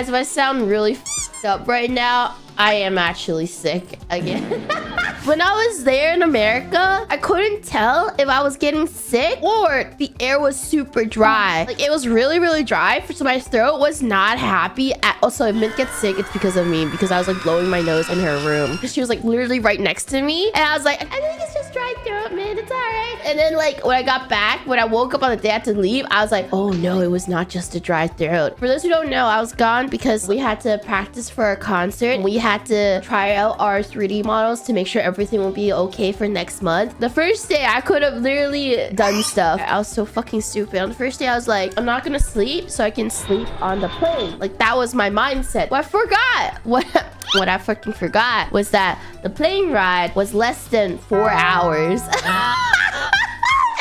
Guys, if I sound really f***ed up right now, I am actually sick again. When I was there in America, I couldn't tell if I was getting sick or the air was super dry. Like, it was really, really dry. So my throat was not happy. Also, if Mint gets sick, it's because of me. Because I was like blowing my nose in her room. She was like literally right next to me. And I was like, I think it's just dry throat, man. It's all right. And then like when I got back, when I woke up on the day I had to leave, I was like, oh no, it was not just a dry throat. For those who don't know, I was gone because we had to practice for our concert. We had to try out our 3D models to make sure everything will be okay for next month. The first day, I could have literally done stuff. I was so fucking stupid. On the first day, I was like, I'm not gonna sleep so I can sleep on the plane. Like, that was my mindset. What I forgot, what I fucking forgot was that the plane ride was less than 4 hours.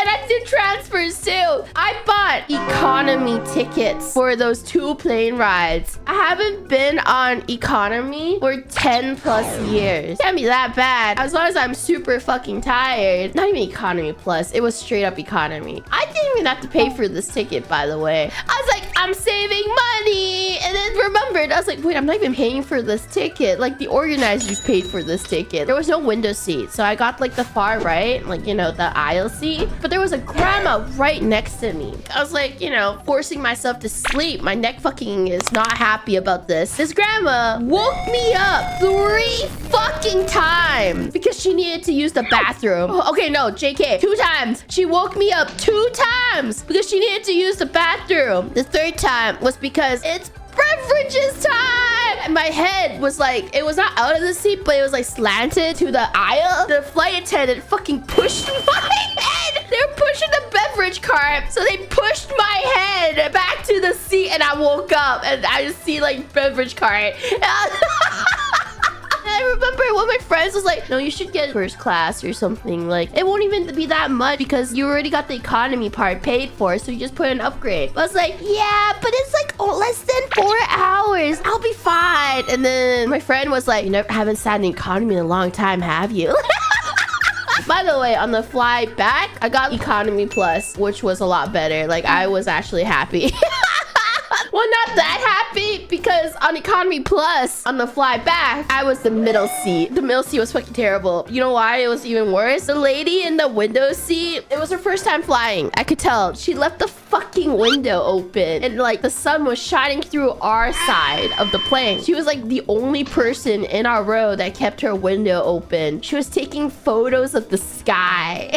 And I did transfers too. I bought economy tickets for those 2 plane rides. I haven't been on economy for 10 plus years. Can't be that bad. As long as I'm super fucking tired. Not even economy plus. It was straight up economy. I didn't even have to pay for this ticket, by the way. I was like, I'm saving money. And then remembered, I was like, wait, I'm not even paying for this ticket. Like, the organizers paid for this ticket. There was no window seat. So I got like the far right, like, you know, the aisle seat. But there was a grandma right next to me. I was like, you know, forcing myself to sleep. My neck fucking is not happy about this. This grandma woke me up 3 fucking times because she needed to use the bathroom. Okay, no, JK. 2 times. She woke me up 2 times because she needed to use the bathroom. The 3rd time was because it's beverages time. And my head was like, it was not out of the seat, but it was like slanted to the aisle. The flight attendant fucking pushed my head. They were pushing the beverage cart. So they pushed my head back to the seat and I woke up and I just see like beverage cart. I remember one of my friends was like, no, you should get first class or something. Like, it won't even be that much because you already got the economy part paid for. So you just put an upgrade. But I was like, yeah, but it's like less than 4 hours. I'll be fine. And then my friend was like, you haven't sat in economy in a long time, have you? By the way, on the fly back, I got economy plus, which was a lot better. Like, I was actually happy. Well, not that happy because on economy plus on the fly back, I was the middle seat. The middle seat was fucking terrible. You know why it was even worse? The lady in the window seat, it was her first time flying. I could tell. She left the fucking window open and like the sun was shining through our side of the plane. She was like the only person in our row that kept her window open. She was taking photos of the sky.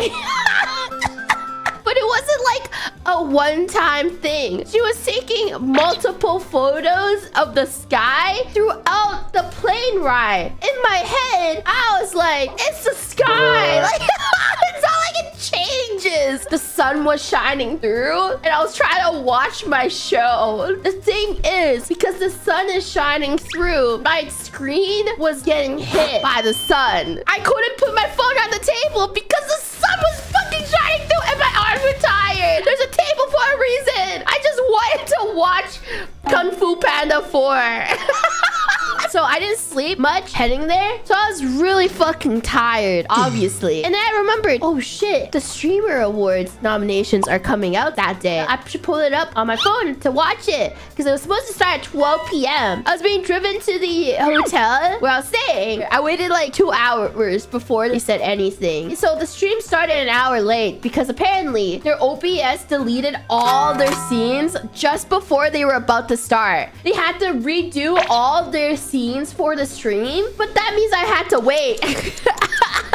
But it wasn't like a one-time thing. She was taking multiple photos of the sky throughout the plane ride. In my head, I was like, it's the sky. Like, it's not like it changes. The sun was shining through and I was trying to watch my show. The thing is, because the sun is shining through, my screen was getting hit by the sun. I couldn't put my phone on the table because the sun was fucking shining through and my arms were tired. There's a table for a reason. I just wanted to watch Kung Fu Panda 4. So I didn't sleep much heading there. So I was really fucking tired, obviously. And then I remembered, oh shit, the Streamer Awards nominations are coming out that day. I should pull it up on my phone to watch it because it was supposed to start at 12 p.m. I was being driven to the hotel where I was staying. I waited like 2 hours before they said anything. So the stream started an hour late because apparently their OBS deleted all their scenes just before they were about to start. They had to redo all their scenes for the stream, but that means I had to wait.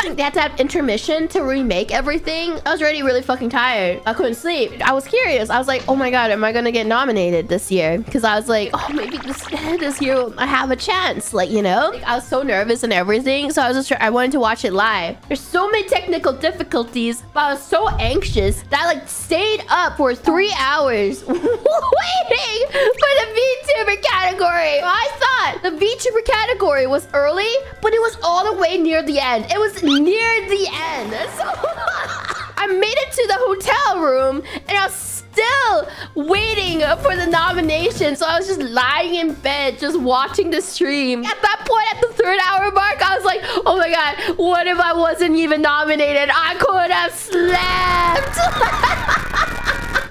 They had to have intermission to remake everything. I was already really fucking tired. I couldn't sleep. I was curious. I was like, oh my god, am I gonna get nominated this year? Because I was like, oh, maybe this year I have a chance. Like, you know? Like, I was so nervous and everything. So I wanted to watch it live. There's so many technical difficulties, but I was so anxious that I like stayed up for 3 hours waiting for the VTuber category. I thought the VTuber category was early, but it was all the way near the end. It was near the end. So I made it to the hotel room and I was still waiting for the nomination. So I was just lying in bed, just watching the stream. At that point, at the 3rd hour mark, I was like, oh my god, what if I wasn't even nominated? I could have slept.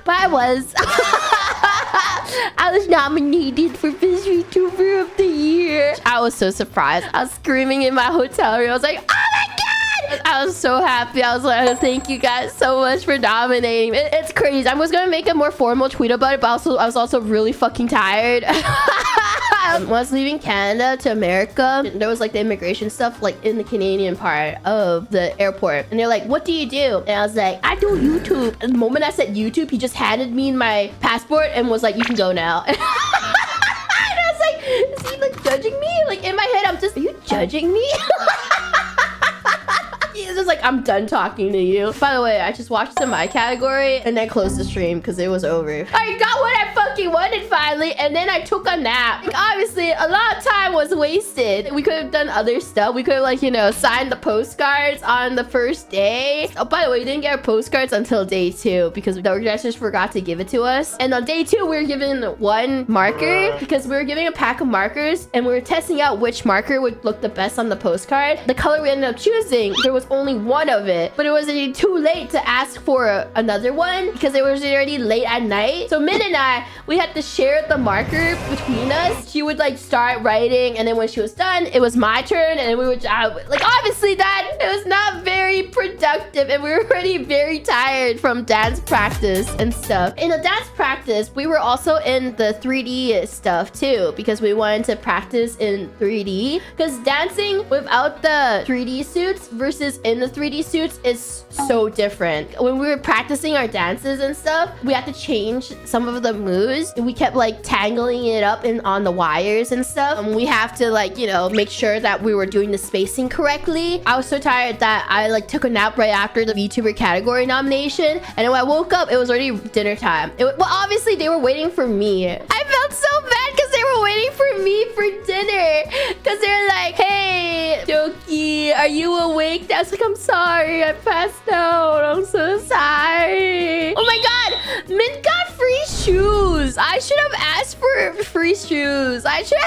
But I was. I I was nominated for Best YouTuber of the Year. I was so surprised. I was screaming in my hotel room. I was like, oh my God! I was so happy. I was like, oh, thank you guys so much for nominating. It's crazy. I was gonna make a more formal tweet about it, but I was also really fucking tired. When I was leaving Canada to America, there was like the immigration stuff like in the Canadian part of the airport. And they're like, what do you do? And I was like, I do YouTube. And the moment I said YouTube, he just handed me my passport and was like, you can go now. And I was like, is he like judging me? Like in my head, I'm just, are you judging me? It's just like, I'm done talking to you. By the way, I just watched the My category and then closed the stream because it was over. I got what I fucking wanted finally, and then I took a nap. Like, obviously, a lot of time was wasted. We could have done other stuff. We could have, like, you know, signed the postcards on the first day. Oh, by the way, we didn't get our postcards until day 2 because the organizers forgot to give it to us. And on day 2, we were given one marker because we were giving a pack of markers and we were testing out which marker would look the best on the postcard. The color we ended up choosing, there was only one of it, but it was already too late to ask for another one because it was already late at night. So Min and I, we had to share the marker between us. She would like start writing, and then when she was done, it was my turn, and then we would like, obviously that it was not very productive, and we were already very tired from dance practice and stuff. In the dance practice, we were also in the 3D stuff too because we wanted to practice in 3D because dancing without the 3D suits versus in the 3D suits is so different. When we were practicing our dances and stuff, we had to change some of the moves. We kept like tangling it up on the wires and stuff. We have to like, you know, make sure that we were doing the spacing correctly. I was so tired that I like took a nap right after the VTuber category nomination. And when I woke up, it was already dinner time. Well, obviously they were waiting for me. I felt so bad because they were waiting for me for dinner. Because they're like, hey, Doki, are you awake? I was like, I'm sorry, I passed out. I'm so sorry. Oh my God, Mint got free shoes. I should have asked for free shoes. I should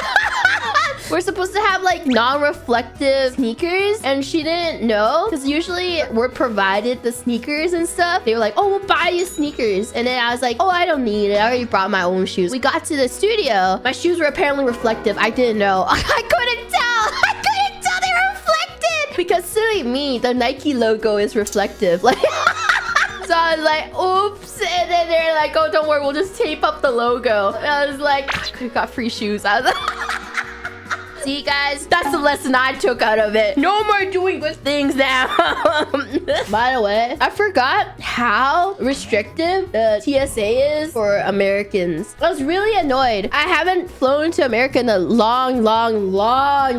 We're supposed to have like non-reflective sneakers, and she didn't know because usually we're provided the sneakers and stuff. They were like, oh, we'll buy you sneakers. And then I was like, oh, I don't need it. I already brought my own shoes. We got to the studio. My shoes were apparently reflective. I didn't know. I couldn't tell. I couldn't tell they were reflective. Because silly me, the Nike logo is reflective. Like, so I was like, oops. And then they're like, oh, don't worry, we'll just tape up the logo. And I was like, I could have got free shoes. I was like, see, guys, that's the lesson I took out of it. No more doing good things now. By the way, I forgot how restrictive the TSA is for Americans. I was really annoyed. I haven't flown to America in a long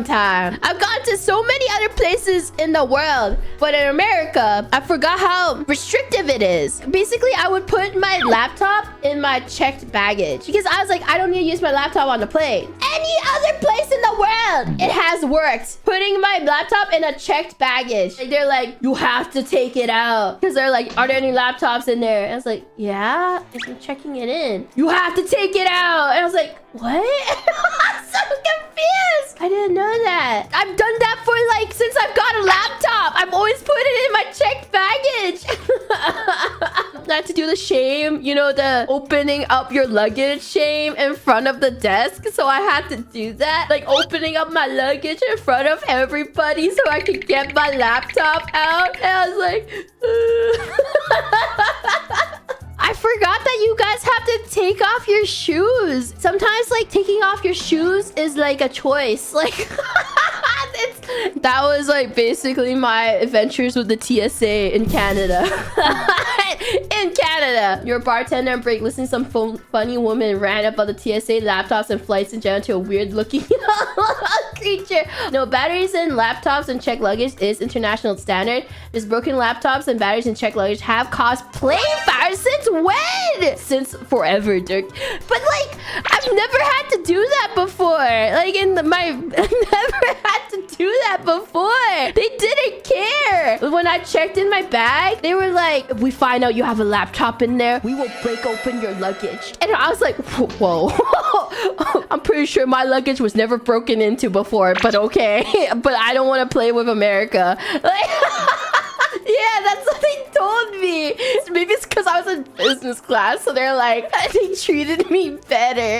time. I've gone to so many other places in the world, but in America, I forgot how restrictive it is. Basically, I would put my laptop in my checked baggage because I was like, I don't need to use my laptop on the plane. Any other place in the world, it has worked. Putting my laptop in a checked baggage. Like, they're like, you have to take it out. Because they're like, are there any laptops in there? And I was like, yeah, I'm checking it in. You have to take it out. And I was like, what? I'm so confused. I didn't know that. I've done that for like, since I've got a laptop. I've always put it in my checked baggage. I had to do the shame, you know, the opening up your luggage shame in front of the desk. So I had to do that, like opening up my luggage in front of everybody so I could get my laptop out. And I was like, I forgot that you guys have to take off your shoes. Sometimes like taking off your shoes is like a choice. Like that was like basically my adventures with the TSA in Canada. In Canada, your bartender and break listening to some funny woman ran about the TSA laptops and flights in general to a weird looking creature. No, batteries in laptops and checked luggage is international standard. This broken laptops and batteries in checked luggage have caused plane fires since when? Since forever, Dirk. But like, I've never had to do that before. Like I've never had to do that before. They didn't care. When I checked in my bag, they were like, if we find out you have a laptop in there, we will break open your luggage. And I was like, whoa. I'm pretty sure my luggage was never broken into before, but okay. But I don't want to play with America. Like, yeah, that's what they told me. Maybe it's because I was in business class, so they're like, they treated me better.